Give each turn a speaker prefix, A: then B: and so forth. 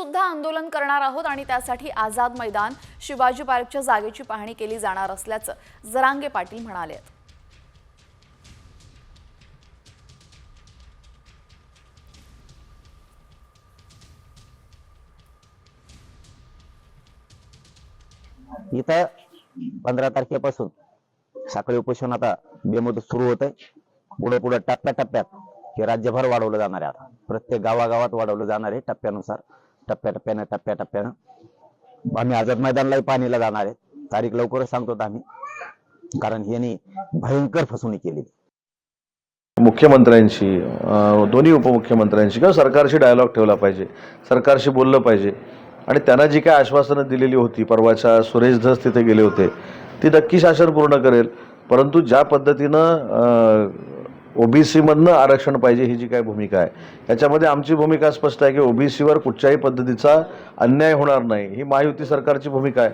A: सुद्धा आंदोलन करणार आहोत आणि त्यासाठी आझाद मैदान, शिवाजी पार्कच्या जागेची पाहणी केली जाणार असल्याचं जरांगे पाटील म्हणाले.
B: इथं 15 तारखेपासून साखळी उपोषण आता बेमुदत सुरू होत आहे. पुढे पुढे टप्प्याटप्प्यात हे राज्यभर वाढवलं जाणार आहे. आता प्रत्येक गावागावात वाढवलं जाणार आहे टप्प्यानुसार, टप्प्याटप्प्यानं आम्ही आझाद मैदानलाही पाहणीला जाणार आहे. तारीख लवकरच सांगतो आम्ही, कारण यांनी भयंकर फसवणूक केली.
C: मुख्यमंत्र्यांशी, दोन्ही उपमुख्यमंत्र्यांशी किंवा सरकारशी डायलॉग ठेवला पाहिजे, सरकारशी बोललं पाहिजे आणि त्यांना जी काय आश्वासनं दिलेली होती, परवाच्या सुरेश धस तिथे गेले होते, ती नक्की शासन पूर्ण करेल. परंतु ज्या पद्धतीनं ओबीसी मधनं आरक्षण पाहिजे ही जी काय भूमिका आहे, याच्यामध्ये आमची भूमिका स्पष्ट आहे की ओबीसीवर कुठच्याही पद्धतीचा अन्याय होणार नाही, ही महायुती सरकारची भूमिका आहे.